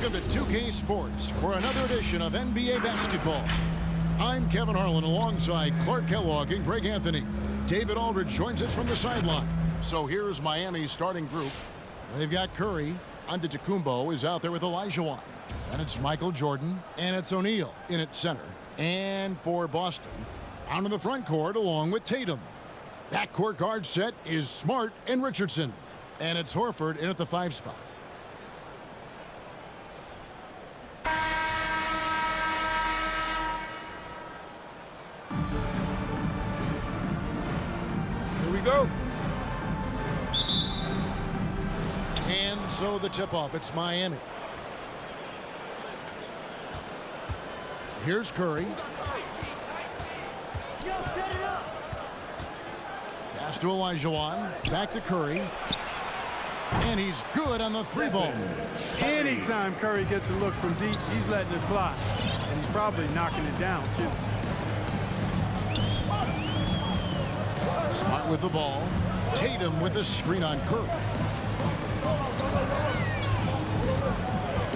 Welcome to 2K Sports for another edition of NBA basketball. I'm Kevin Harlan alongside Clark Kellogg and Greg Anthony. David Aldridge joins us from the sideline. So here's Miami's starting group. They've got Curry. Antetokounmpo is out there with Olajuwon. Then it's Michael Jordan, and it's O'Neal in at center. And for Boston, out in the front court along with Tatum. Backcourt guard set is Smart and Richardson. And it's Horford in at the 5 spot. Here we go. And so the tip-off, it's Miami. Here's Curry. Pass to Olajuwon. Back to Curry. And he's good on the 3-ball. Anytime Curry gets a look from deep, he's letting it fly. And he's probably knocking it down, too. Smart with the ball. Tatum with the screen on Curry.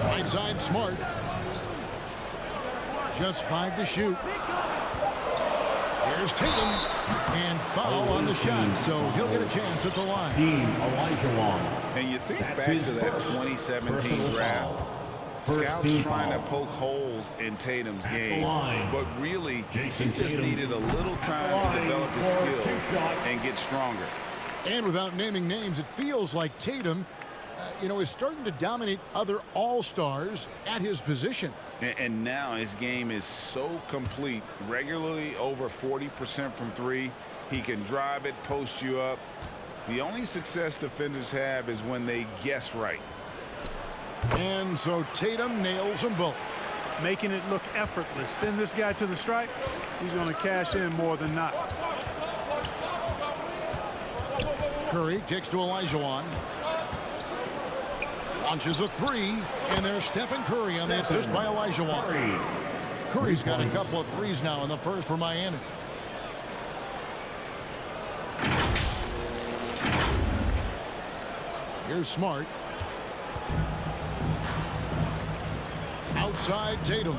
Right side, Smart. Just 5 to shoot. Here's Tatum. And foul on the shot, so he'll get a chance at the line. Olajuwon. And you think back to that 2017 draft. Scouts trying to poke holes in Tatum's game, but really, he just needed a little time to develop his skills and get stronger. And without naming names, it feels like Tatum, is starting to dominate other all-stars at his position. And now his game is so complete, regularly over 40% from 3. He can drive it, post you up. The only success defenders have is when they guess right. And so Tatum nails them both. Making it look effortless. Send this guy to the stripe, he's going to cash in more than not. Curry kicks to Olajuwon. Launches a 3, and there's Stephen Curry on the assist by Olajuwon. Curry's got a couple of 3s now in the first for Miami. Here's Smart. Outside Tatum.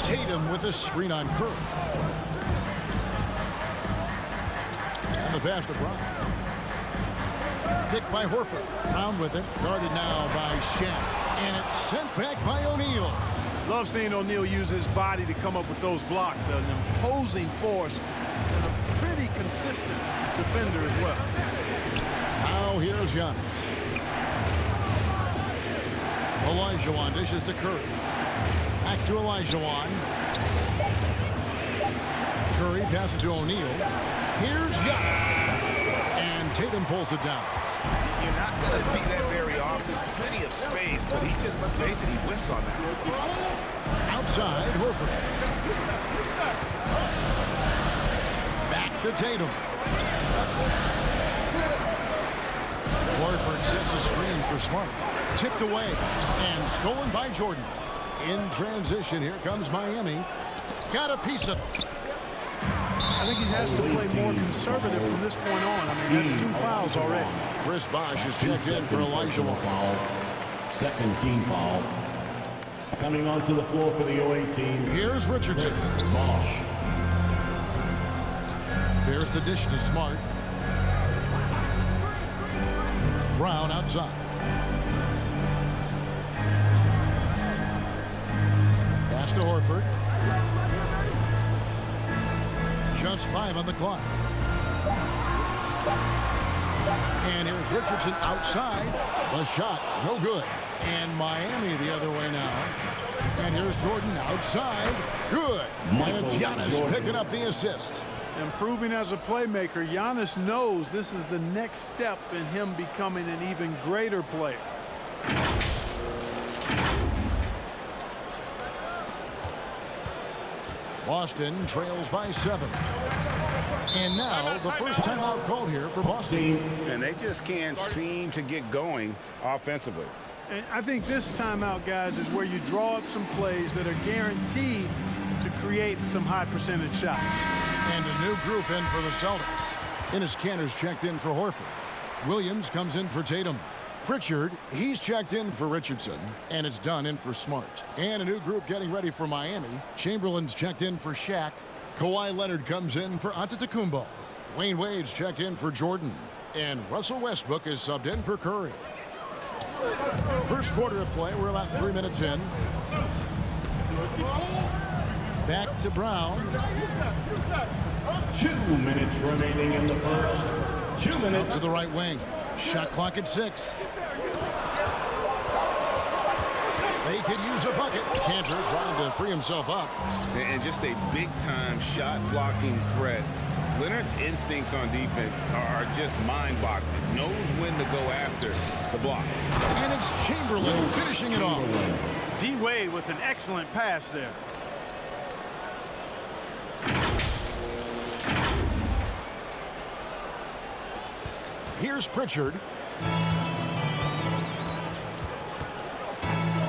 Tatum with a screen on Curry. And the pass to Brown. Picked by Horford. Brown with it. Guarded now by Shaq. And it's sent back by O'Neal. Love seeing O'Neal use his body to come up with those blocks. An imposing force and a pretty consistent defender as well. Now here's Giannis. Olajuwon dishes to Curry. Back to Olajuwon. Curry passes to O'Neal. Here's Giannis. And Tatum pulls it down. You're not going to see that very often. Plenty of space, but he just, let's face it, he whiffs on that. Outside, Horford. Back to Tatum. Horford sets a screen for Smart. Tipped away and stolen by Jordan. In transition, here comes Miami. Got a piece of it. I think he has to play more conservative from this point on. I mean, that's 2 fouls already. Chris Bosh is checked in for Olajuwon. Second team foul. Coming onto the floor for the OA team. Here's Richardson. Bosh. There's the dish to Smart. Brown outside. Pass to Horford. Just 5 on the clock. And here's Richardson outside. The shot, no good. And Miami the other way now. And here's Jordan outside. Good. And it's Giannis picking up the assist. Improving as a playmaker, Giannis knows this is the next step in him becoming an even greater player. Boston trails by 7. And now the first timeout called here for Boston. And they just can't seem to get going offensively. And I think this timeout, guys, is where you draw up some plays that are guaranteed to create some high percentage shots. And a new group in for the Celtics. Enes Kanter's checked in for Horford. Williams comes in for Tatum. Pritchard, he's checked in for Richardson, and it's Dunn in for Smart. And a new group getting ready for Miami. Chamberlain's checked in for Shaq. Kawhi Leonard comes in for Antetokounmpo. Wayne Wade's checked in for Jordan. And Russell Westbrook is subbed in for Curry. First quarter of play, we're about 3 minutes in. Back to Brown. 2 minutes remaining in the first. 2 minutes. Up to the right wing. Shot clock at 6. They could use a bucket. Cantor trying to free himself up. And just a big-time shot-blocking threat. Leonard's instincts on defense are just mind-boggling. Knows when to go after the block. And it's Chamberlain finishing it off. D-Wade with an excellent pass there. Here's Pritchard.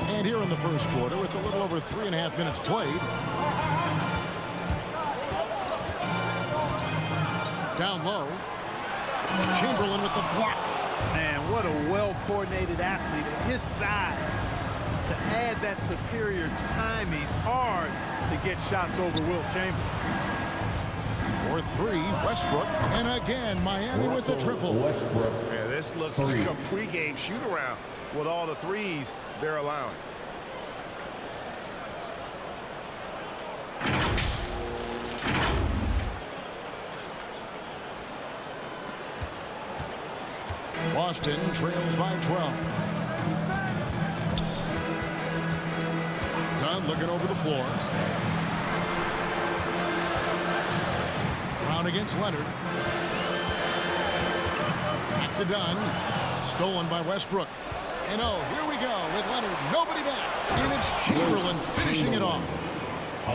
And here in the first quarter, with a little over 3.5 minutes played. Down low. Chamberlain with the block. Man, what a well-coordinated athlete at his size. To add that superior timing, hard to get shots over Wilt Chamberlain. For 3, Westbrook. And again, Miami with the triple. Westbrook. Yeah, this looks like a pregame shoot-around with all the threes they're allowing. Boston trails by 12. Dunn looking over the floor. Brown against Leonard. Back to Dunn. Stolen by Westbrook. And oh, here we go with Leonard. Nobody back. And it's Chamberlain finishing it off.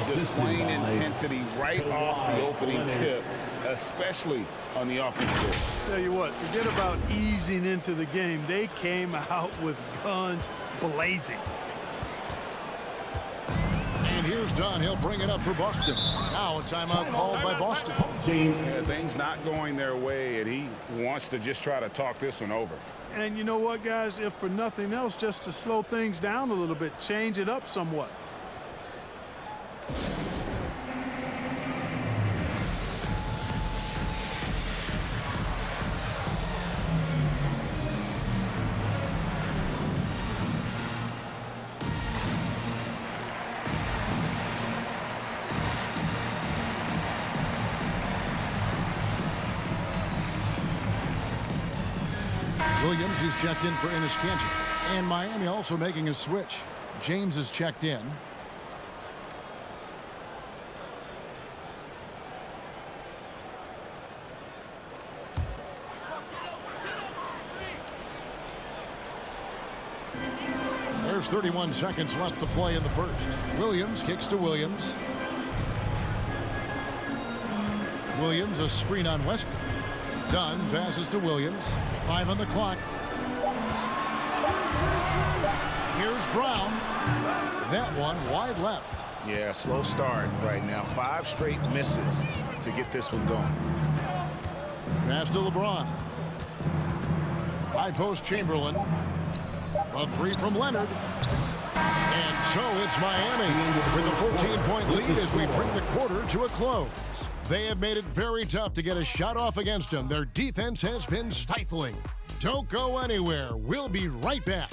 Displaying intensity right off the opening tip, especially on the offensive end. Tell you what, forget about easing into the game. They came out with guns blazing. And here's Dunn. He'll bring it up for Boston. Now a timeout called by Boston. Yeah, things not going their way, and he wants to just try to talk this one over. And you know what, guys? If for nothing else, just to slow things down a little bit, change it up somewhat. Williams, he's checked in for Enes Kanter. And Miami also making a switch. James is checked in. There's 31 seconds left to play in the first. Williams kicks to Williams. Williams, a screen on Westbrook. Dunn passes to Williams. 5 on the clock. Here's Brown. That one wide left. Yeah, slow start right now. 5 straight misses to get this one going. Pass to LeBron. High post Chamberlain. A 3 from Leonard. And so it's Miami with a 14-point lead as we bring the quarter to a close. They have made it very tough to get a shot off against them. Their defense has been stifling. Don't go anywhere. We'll be right back.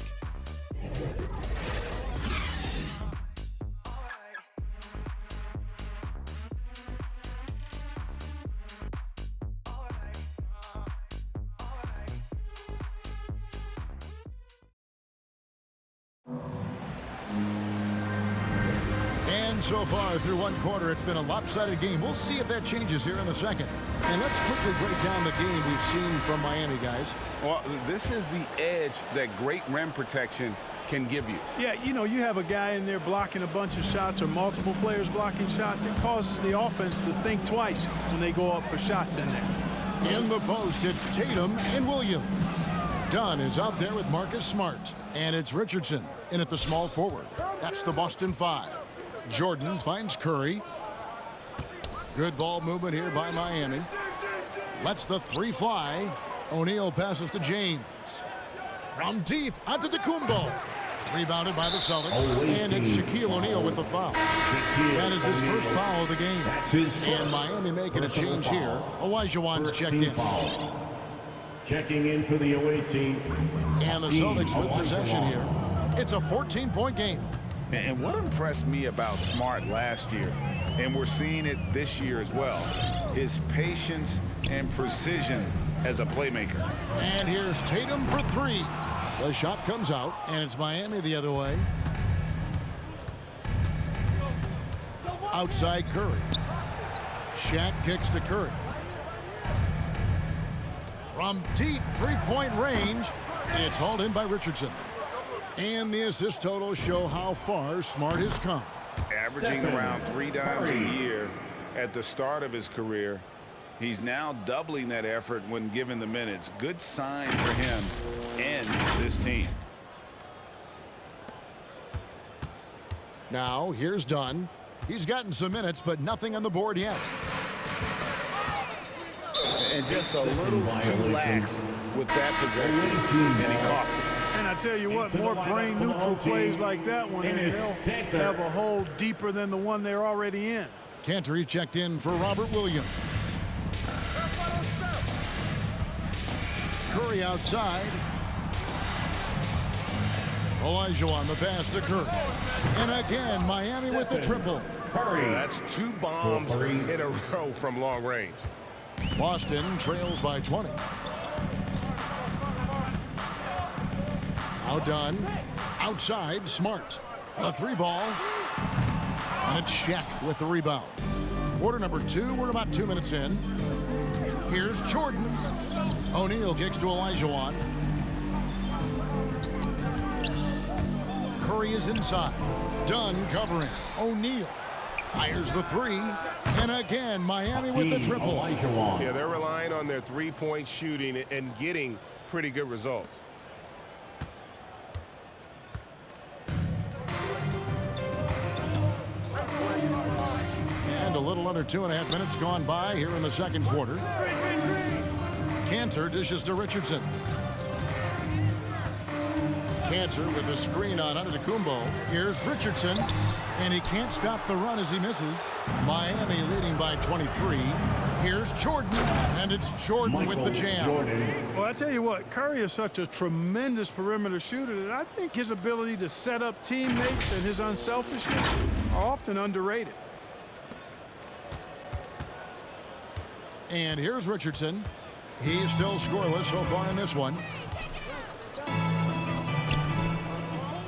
So far through one quarter, it's been a lopsided game. We'll see if that changes here in the second. And let's quickly break down the game we've seen from Miami, guys. Well, this is the edge that great rim protection can give you. Yeah, you know, you have a guy in there blocking a bunch of shots or multiple players blocking shots. It causes the offense to think twice when they go up for shots in there. In the post, it's Tatum and Williams. Dunn is out there with Marcus Smart. And it's Richardson in at the small forward. That's the Boston 5. Jordan finds Curry. Good ball movement here by Miami. Lets the 3 fly. O'Neal passes to James. From deep onto the Kumbo. Rebounded by the Celtics. And it's Shaquille O'Neal with the foul. That is his first foul of the game. And Miami making a change here. Olajuwon's checked in. Checking in for the away team. And the Celtics with possession here. It's a 14-point game. And what impressed me about Smart last year, and we're seeing it this year as well, his patience and precision as a playmaker. And here's Tatum for three. The shot comes out, and it's Miami the other way. Outside Curry. Shaq kicks to Curry. From deep three-point range, it's hauled in by Richardson. And the assist totals show how far Smart has come. Averaging around 3 dimes a year at the start of his career. He's now doubling that effort when given the minutes. Good sign for him and this team. Now, here's Dunn. He's gotten some minutes, but nothing on the board yet. And just a little too lax with that possession, and it cost him. And I tell you what, more brain-neutral plays like that one, and they'll have a hole deeper than the one they're already in. Cantor checked in for Robert Williams. Curry outside. Olajuwon the pass to Curry. And again, Miami with the triple. Curry. That's 2 bombs in a row from long range. Boston trails by 20. Now Dunn. Outside, Smart. A 3-ball. And it's Shaq with the rebound. Quarter number 2. We're about 2 minutes in. Here's Jordan. O'Neal kicks to Olajuwon. Curry is inside. Dunn covering. O'Neal fires the 3. And again, Miami with the triple. Yeah, they're relying on their three-point shooting and getting pretty good results. And a little under 2.5 minutes gone by here in the second quarter. Cantor dishes to Richardson. Cantor with the screen on Antetokounmpo. Here's Richardson, and he can't stop the run as he misses. Miami leading by 23. Here's Jordan, and it's Jordan with the jam. Well, I tell you what, Curry is such a tremendous perimeter shooter that I think his ability to set up teammates and his unselfishness are often underrated. And here's Richardson. He's still scoreless so far in this one.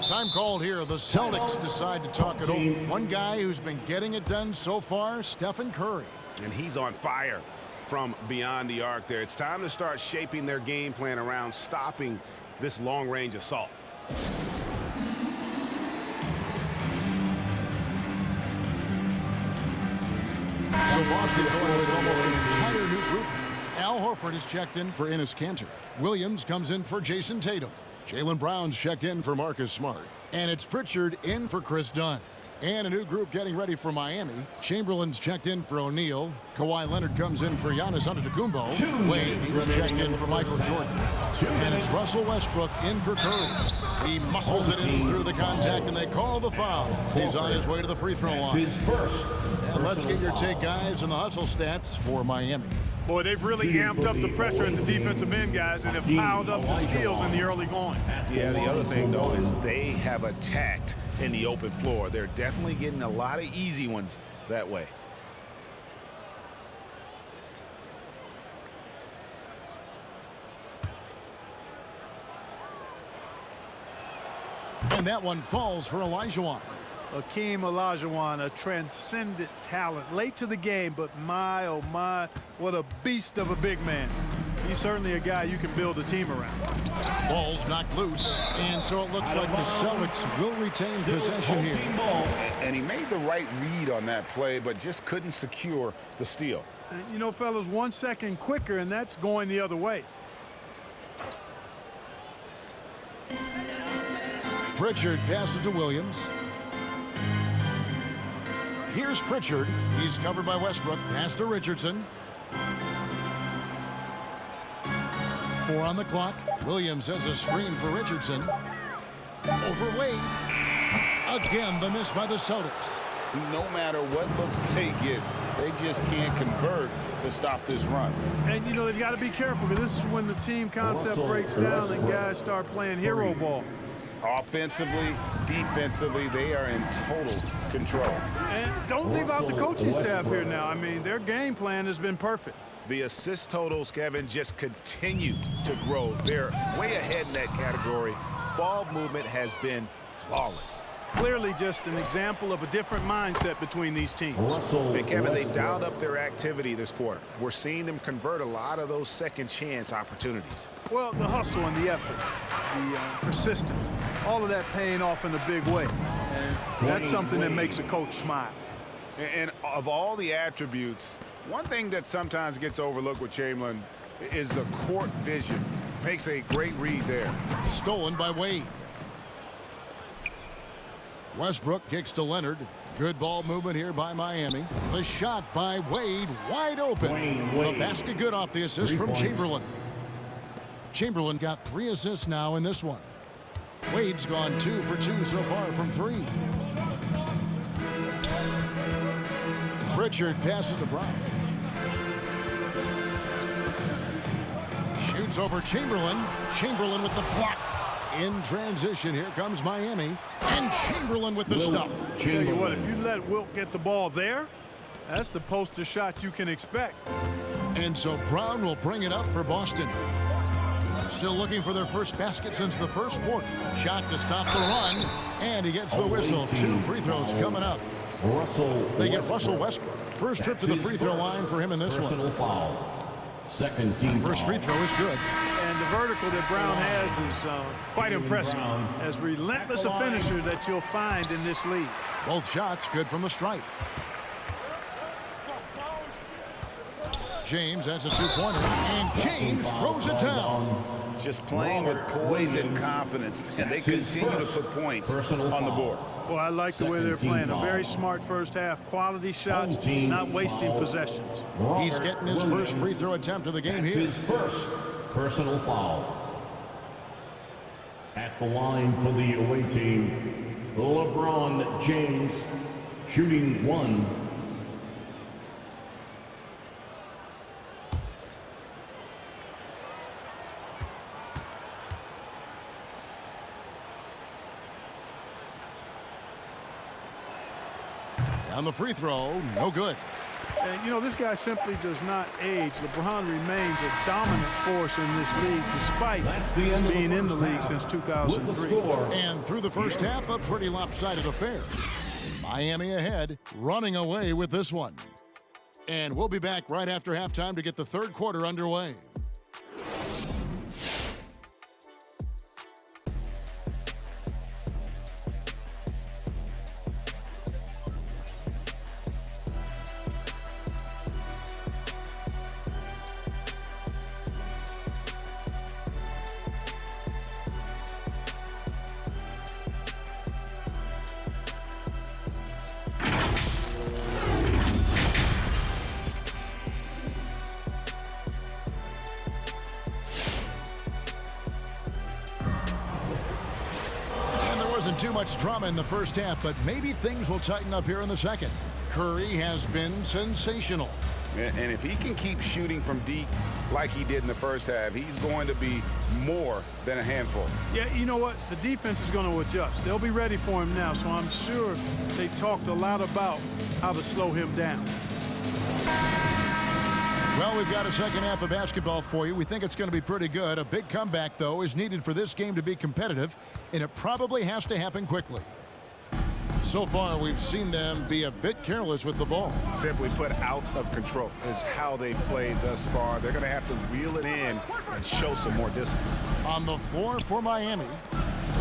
Time called here. The Celtics decide to talk it over. One guy who's been getting it done so far, Stephen Curry. And he's on fire from beyond the arc there. It's time to start shaping their game plan around stopping this long-range assault. So Boston going with almost an entire new group. Al Horford is checked in for Enes Kanter. Williams comes in for Jason Tatum. Jaylen Brown's checked in for Marcus Smart. And it's Pritchard in for Chris Dunn. And a new group getting ready for Miami. Chamberlain's checked in for O'Neal. Kawhi Leonard comes in for Giannis Antetokounmpo. Wade is checked in for Michael Jordan. And it's Russell Westbrook in for Curry. He muscles it in through the contact, and they call the foul. He's on his way to the free throw line. And let's get your take, guys, on the hustle stats for Miami. Boy, they've really amped up the pressure at the defensive end, guys, and have piled up the steals in the early going. Yeah, the other thing, though, is they have attacked in the open floor. They're definitely getting a lot of easy ones that way. And that one falls for Olajuwon. Hakeem Olajuwon, a transcendent talent. Late to the game, but my, oh my, what a beast of a big man. He's certainly a guy you can build a team around. Ball's knocked loose, and so it looks like the Celtics will retain possession here. And he made the right read on that play, but just couldn't secure the steal. And you know, fellas, 1 second quicker, and that's going the other way. Pritchard passes to Williams. Here's Pritchard. He's covered by Westbrook. Pass to Richardson. 4 on the clock. Williams sends a screen for Richardson. Over Wade. Again, the miss by the Celtics. No matter what looks they get, they just can't convert to stop this run. And, you know, they've got to be careful because this is when the team concept breaks down and guys start playing hero ball. Offensively, defensively, they are in total control. And don't leave out the coaching staff here now. I mean, their game plan has been perfect. The assist totals, Kevin, just continue to grow. They're way ahead in that category. Ball movement has been flawless. Clearly just an example of a different mindset between these teams. And Kevin, they dialed up their activity this quarter. We're seeing them convert a lot of those second chance opportunities. Well, the hustle and the effort, the persistence, all of that paying off in a big way. And that's something that makes a coach smile. And of all the attributes, one thing that sometimes gets overlooked with Chamberlain is the court vision. Makes a great read there. Stolen by Wade. Westbrook kicks to Leonard. Good ball movement here by Miami. The shot by Wade, wide open. The basket good off the assist from Chamberlain. Chamberlain got 3 assists now in this one. Wade's gone 2 for 2 so far from 3. Pritchard passes to Brown. Shoots over Chamberlain. Chamberlain with the block. In transition, here comes Miami. And Chamberlain with the stuff. Tell you what, if you let Wilt get the ball there, that's the poster shot you can expect. And so Brown will bring it up for Boston. Still looking for their first basket since the first quarter. Shot to stop the run. And he gets the whistle. 2 free throws coming up. They get Russell Westbrook. First trip to the free throw line for him in this one. Second team First free throw is good. And the vertical that Brown has is quite impressive. As relentless a finisher that you'll find in this league. Both shots good from the stripe. James has a 2-pointer. And James throws it down. Just playing with poise and confidence. And they continue to put points on the board. Well, I like the way they're playing. A very smart first half. Quality shots, not wasting possessions. He's getting his first free throw attempt of the game here. His first personal foul. At the line for the away team, LeBron James, shooting 1. On the free throw, no good. And, you know, this guy simply does not age. LeBron remains a dominant force in this league despite being in the league since 2003. And through the first half, a pretty lopsided affair. Miami ahead, running away with this one. And we'll be back right after halftime to get the third quarter underway. Wasn't too much drama in the first half, but maybe things will tighten up here in the second. Curry has been sensational. And if he can keep shooting from deep like he did in the first half, he's going to be more than a handful. Yeah, you know what? The defense is going to adjust. They'll be ready for him now, so I'm sure they talked a lot about how to slow him down. Well, we've got a second half of basketball for you. We think it's going to be pretty good. A big comeback, though, is needed for this game to be competitive, and it probably has to happen quickly. So far, we've seen them be a bit careless with the ball. Simply put, out of control is how they played thus far. They're going to have to reel it in and show some more discipline. On the floor for Miami,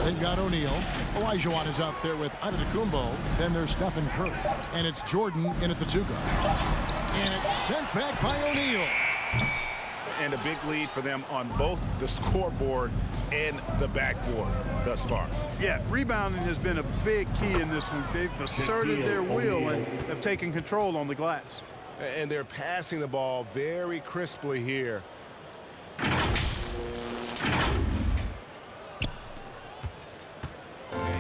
they've got O'Neal. Olajuwon is out there with Antetokounmpo. Then there's Stephen Curry. And it's Jordan in at the 2 guard. And it's sent back by O'Neal. And a big lead for them on both the scoreboard and the backboard thus far. Yeah, rebounding has been a big key in this one. They've asserted their will and have taken control on the glass. And they're passing the ball very crisply here.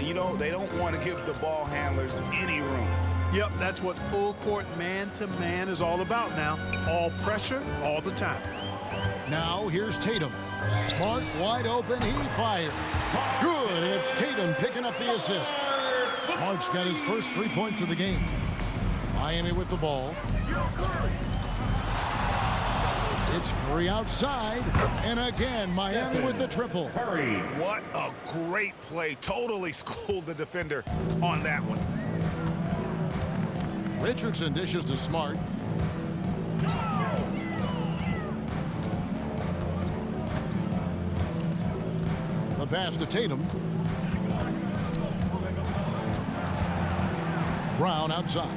And, you know, they don't want to give the ball handlers any room. Yep, that's what full court man-to-man is all about now. All pressure, all the time. Now here's Tatum. Smart, wide open, he fires. Good, and it's Tatum picking up the assist. Smart's got his first 3 points of the game. Miami with the ball. It's Curry outside, and again, Miami with the triple. Curry. What a great play. Totally schooled the defender on that one. Richardson dishes to Smart. The pass to Tatum. Brown outside.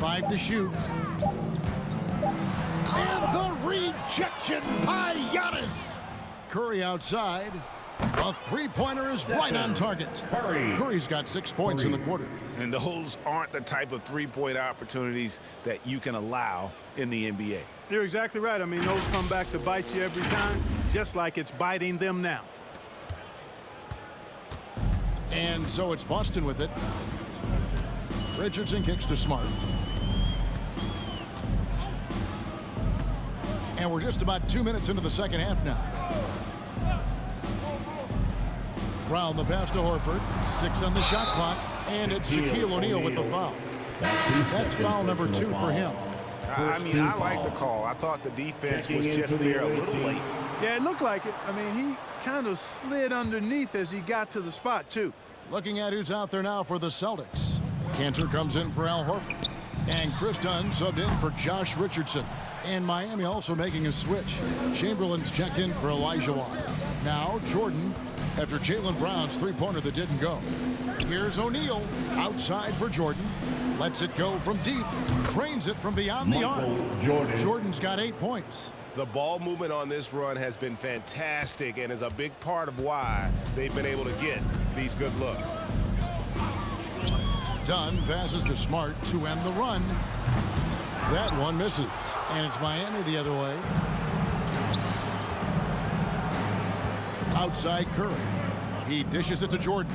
5 to shoot. And the rejection by Giannis. Curry outside. A three-pointer is right on target. Curry's got 6 points in the quarter. And those aren't the type of three-point opportunities that you can allow in the NBA. You're exactly right. I mean, those come back to bite you every time, just like it's biting them now. And so it's Boston with it. Richardson kicks to Smart. And we're just about 2 minutes into the second half now. Brown the pass to Horford. 6 on the shot clock. And it's Shaquille O'Neal with the foul. That's foul number 2 for him. I mean, I like the call. I thought the defense was just there a little late. Yeah, it looked like it. I mean, he kind of slid underneath as he got to the spot, too. Looking at who's out there now for the Celtics. Cantor comes in for Al Horford. And Chris Dunn subbed in for Josh Richardson. And Miami also making a switch. Chamberlain's checked in for Elijah Wan. Now Jordan after Jaylen Brown's three-pointer that didn't go. Here's O'Neal outside for Jordan. Lets it go from deep. Drains it from beyond the arc. Jordan's got 8 points. The ball movement on this run has been fantastic and is a big part of why they've been able to get these good looks. Dunn passes to Smart to end the run. That one misses. And it's Miami the other way. Outside Curry. He dishes it to Jordan.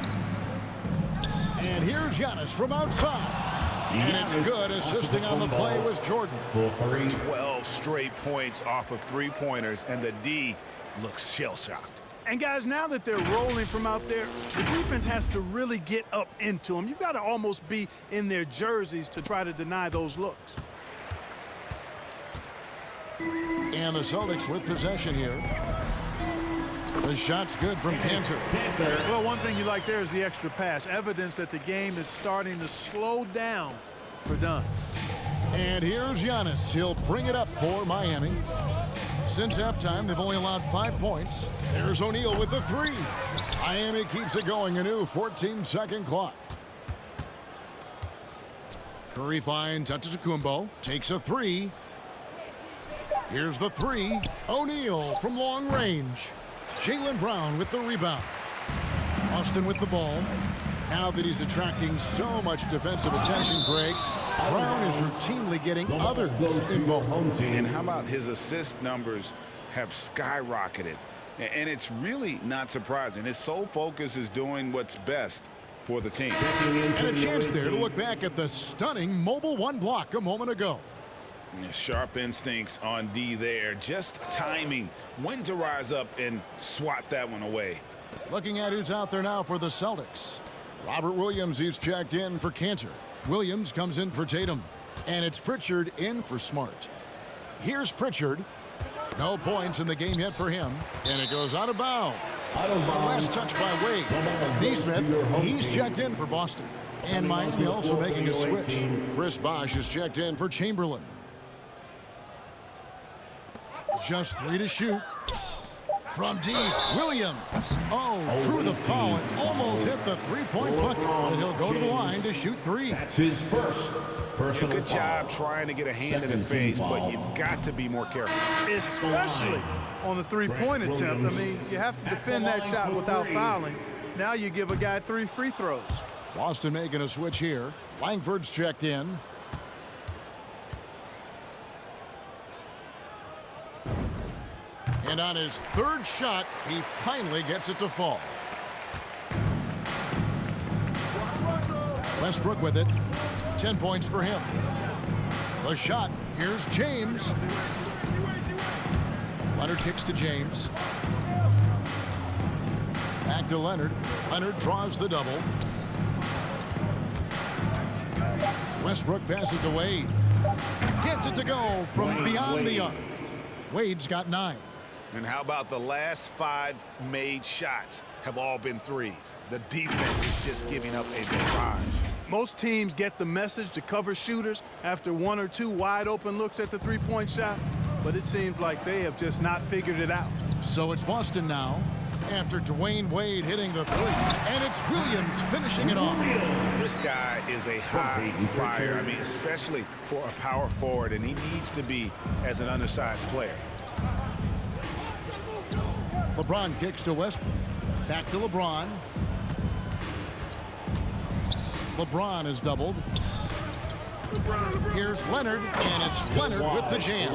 And here's Giannis from outside. And it's good. Assisting on the play was Jordan. 12 straight points off of three-pointers, and the D looks shell-shocked. And, guys, now that they're rolling from out there, the defense has to really get up into them. You've got to almost be in their jerseys to try to deny those looks. And the Celtics with possession here. The shot's good from Cantor. Well, one thing you like there is the extra pass. Evidence that the game is starting to slow down for Dunn. And here's Giannis. He'll bring it up for Miami. Since halftime, they've only allowed 5 points. There's O'Neal with the three. Miami keeps it going. A new 14-second clock. Curry finds Antetokounmpo. Takes a three. Here's the three. O'Neal from long range. Jaylen Brown with the rebound. Austin with the ball. Now that he's attracting so much defensive attention, Greg, Brown is routinely getting others involved. And how about his assist numbers have skyrocketed? And it's really not surprising. His sole focus is doing what's best for the team. And a chance there to look back at the stunning mobile one block a moment ago. Sharp instincts on D there. Just timing when to rise up and swat that one away. Looking at who's out there now for the Celtics. Robert Williams, he's checked in for Cantor. Williams comes in for Tatum. And it's Pritchard in for Smart. Here's Pritchard. No points in the game yet for him. And it goes out of bounds. The last touch by Wade. Neesmith, he's checked in for Boston. And Miami also making a switch. Chris Bosh is checked in for Chamberlain. Just 3 to shoot. From deep, Williams. Oh, drew the foul and almost hit the three-point bucket. And he'll go to the line to shoot 3. That's his first personal Good job trying to get a hand in the face, but you've got to be more careful. Especially on the three-point attempt. I mean, you have to defend that shot without fouling. Now you give a guy 3 free throws. Boston making a switch here. Langford's checked in. And on his third shot, he finally gets it to fall. Westbrook with it. 10 points for him. The shot. Here's James. Leonard kicks to James. Back to Leonard. Leonard draws the double. Westbrook passes to Wade. Gets it to go from beyond the arc. Wade's got 9. And how about the last 5 made shots have all been threes? The defense is just giving up a barrage. Most teams get the message to cover shooters after 1 or 2 wide open looks at the three-point shot, but it seems like they have just not figured it out. So it's Boston now after Dwayne Wade hitting the 3, and it's Williams finishing it off. This guy is a high flyer. I mean, especially for a power forward, and he needs to be as an undersized player. LeBron kicks to Westbrook. Back to LeBron. LeBron is doubled. Here's Leonard, and it's Leonard with the jam.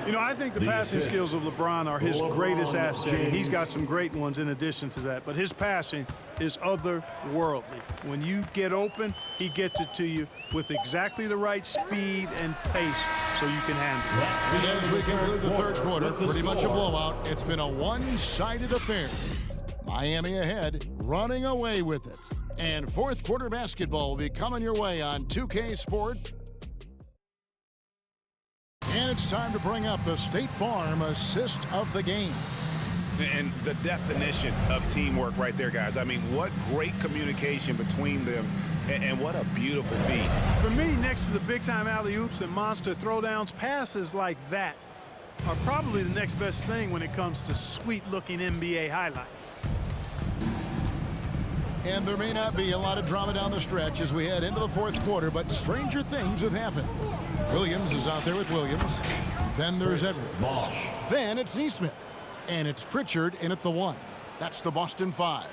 You know, I think the passing skills of LeBron are his greatest asset, and he's got some great ones in addition to that. But his passing is otherworldly. When you get open, he gets it to you with exactly the right speed and pace so you can handle it. And as we conclude the third quarter, pretty much a blowout. It's been a one-sided affair. Miami ahead, running away with it. And fourth quarter basketball will be coming your way on 2K Sport. And it's time to bring up the State Farm assist of the game. And the definition of teamwork right there, guys. I mean, what great communication between them, and what a beautiful feed. For me, next to the big-time alley-oops and monster throwdowns, passes like that are probably the next best thing when it comes to sweet-looking NBA highlights. And there may not be a lot of drama down the stretch as we head into the fourth quarter, but stranger things have happened. Williams is out there with Williams. Then there's Edwards. Then it's Nesmith. And it's Pritchard in at the 1. That's the Boston 5.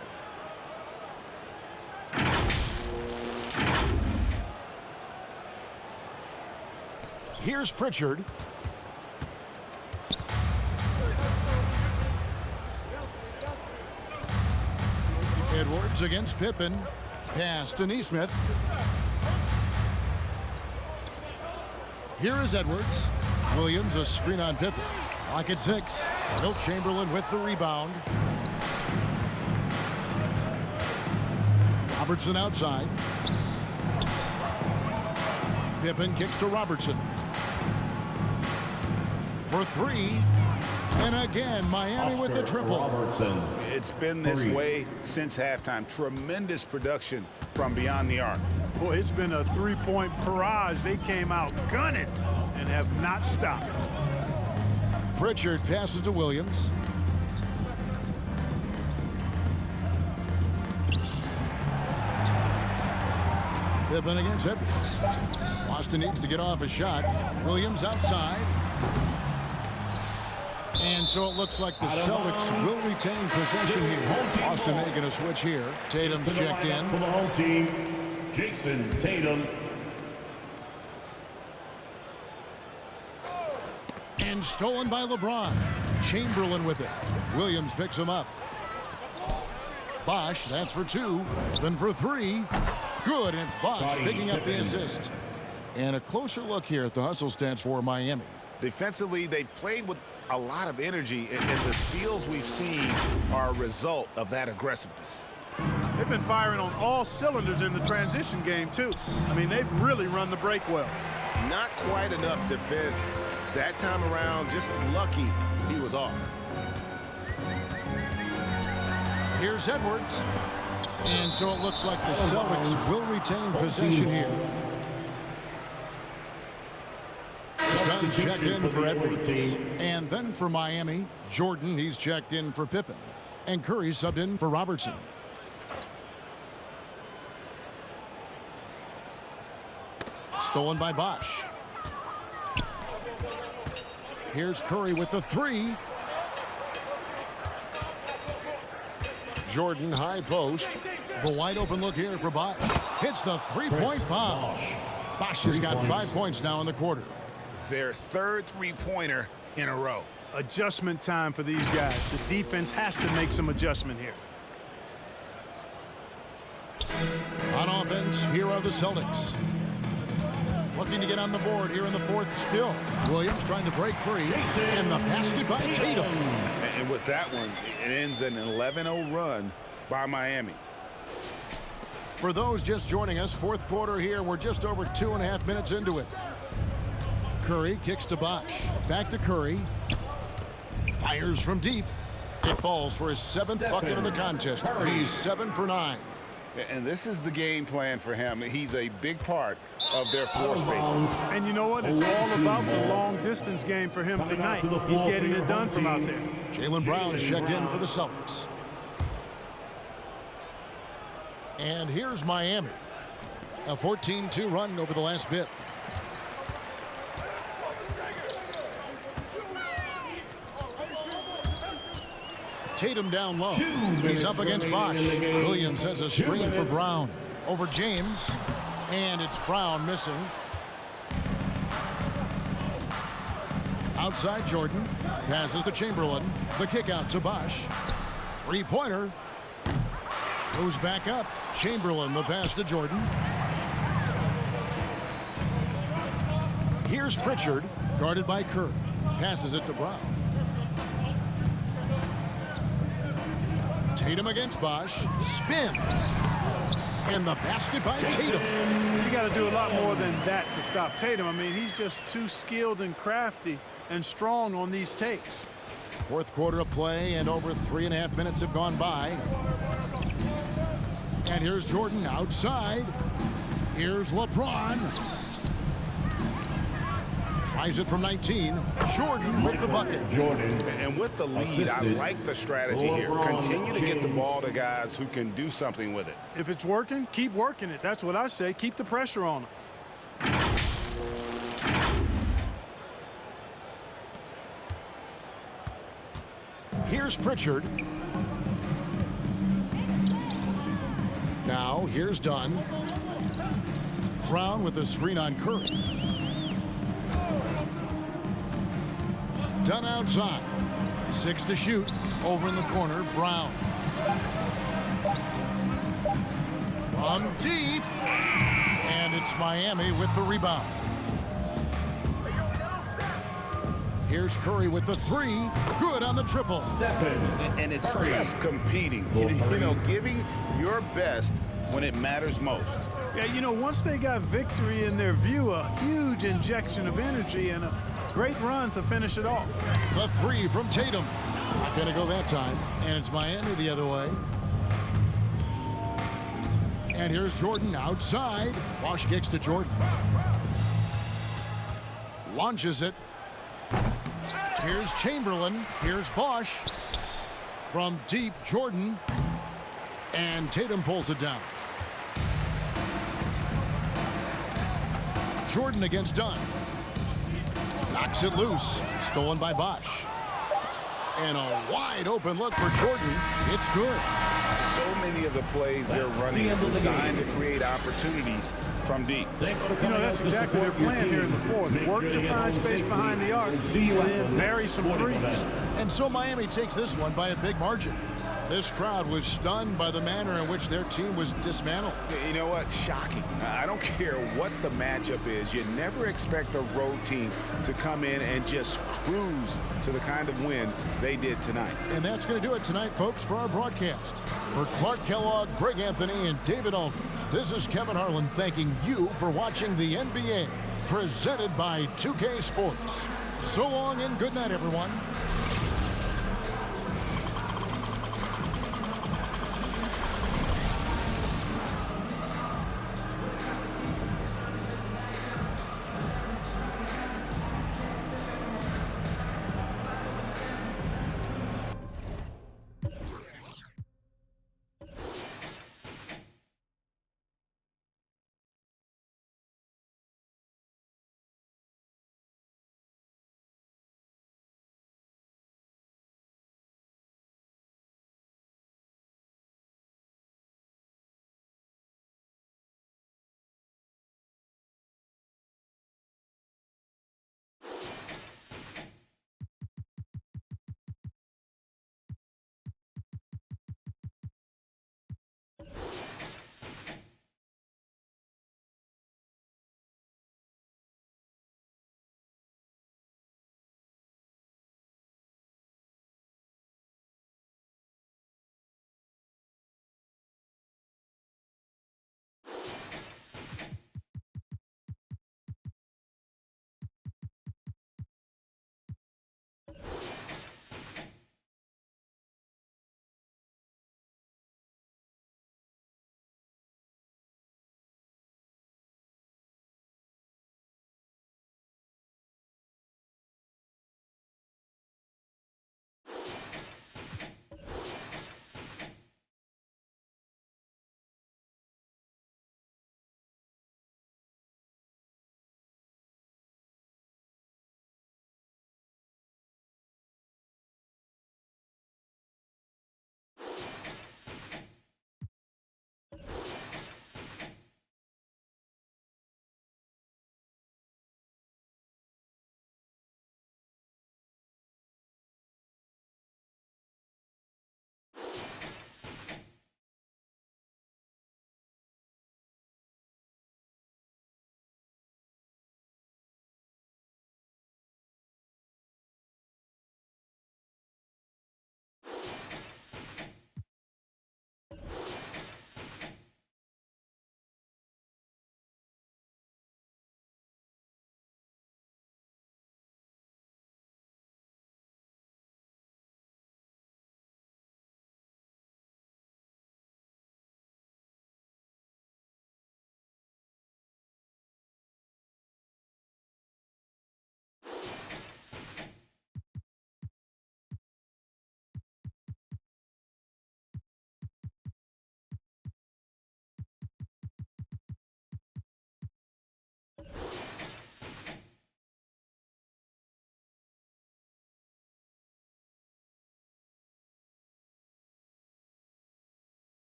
Here's Pritchard. Edwards against Pippen. Pass to Nesmith. Here is Edwards. Williams a screen on Pippen. Clock at 6. Wilt Chamberlain with the rebound. Robertson outside. Pippen kicks to Robertson. For 3. And again, Miami with the triple. Robertson. It's been this way since halftime. Tremendous production from beyond the arc. Boy, it's been a three-point barrage. They came out gunning and have not stopped. Pritchard passes to Williams. Pippen against Edwards. Boston needs to get off a shot. Williams outside. And so it looks like the Celtics will retain possession here. Boston making a switch here. Tatum's checked in. For the home team, Jason Tatum. And stolen by LeBron. Chamberlain with it. Williams picks him up. Bosch, that's for 2. Then for 3. Good, and it's Bosch picking up the assist. And a closer look here at the hustle stats for Miami. Defensively, they played with a lot of energy, and the steals we've seen are a result of that aggressiveness. They've been firing on all cylinders in the transition game, too. I mean, they've really run the break well. Not quite enough defense that time around. Just lucky he was off. Here's Edwards. And so it looks like the Celtics will retain possession here. Dunn's checked in for Edwards. And then for Miami, Jordan, he's checked in for Pippen. And Curry subbed in for Robertson. Stolen by Bosch. Here's Curry with the 3. Jordan high post. The wide open look here for Bosch. Hits the three-point bomb. Bosch has got 5 points now in the quarter. Their third three-pointer in a row. Adjustment time for these guys. The defense has to make some adjustment here. On offense, here are the Celtics. Looking to get on the board here in the fourth still. Williams trying to break free. And the basket by Tatum. And with that one, it ends an 11-0 run by Miami. For those just joining us, fourth quarter here. We're just over 2.5 minutes into it. Curry kicks to Bosh. Back to Curry. Fires from deep. It falls for his 7th bucket of the contest. He's 7 for 9. And this is the game plan for him. He's a big part of their floor spacing. And you know what? It's all about the long distance game for him tonight. He's getting it done from out there. Jaylen Brown's checked in for the Celtics. And here's Miami. A 14-2 run over the last bit. Tatum down low. He's up against Bosh. Williams sets a screen for Brown. Over James. And it's Brown missing. Outside Jordan. Passes to Chamberlain. The kick out to Bosh. Three-pointer. Goes back up. Chamberlain, the pass to Jordan. Here's Pritchard, guarded by Kerr. Passes it to Brown. Tatum against Bosh. Spins. And the basket by Tatum. You got to do a lot more than that to stop Tatum. I mean, he's just too skilled and crafty and strong on these takes. Fourth quarter of play, and over 3.5 minutes have gone by. And here's Jordan outside. Here's LeBron. Tries it from 19. Jordan with the bucket. And with the lead, I like the strategy here. Continue to get the ball to guys who can do something with it. If it's working, keep working it. That's what I say. Keep the pressure on him. Here's Pritchard. Now, here's Dunn. Brown with the screen on Curry. Dunn outside. 6 to shoot. Over in the corner, Brown. From deep. And it's Miami with the rebound. Here's Curry with the 3. Good on the triple. And it's just competing. You know, giving your best when it matters most. Yeah, you know, once they got victory in their view, a huge injection of energy and a great run to finish it off. The 3 from Tatum. Not going to go that time. And it's Miami the other way. And here's Jordan outside. Bosh kicks to Jordan. Launches it. Here's Chamberlain. Here's Bosh. From deep, Jordan. And Tatum pulls it down. Jordan against Dunn. Knocks it loose. Stolen by Bosh. And a wide open look for Jordan. It's good. So many of the plays they're running are designed to create opportunities from deep. You know, that's exactly their plan here in the fourth. Work to find space behind the arc and then bury some threes. And so Miami takes this one by a big margin. This crowd was stunned by the manner in which their team was dismantled. You know what? Shocking. I don't care what the matchup is. You never expect a road team to come in and just cruise to the kind of win they did tonight. And that's going to do it tonight, folks, for our broadcast. For Clark Kellogg, Greg Anthony, and David Aldridge, this is Kevin Harlan thanking you for watching the NBA, presented by 2K Sports. So long and good night, everyone.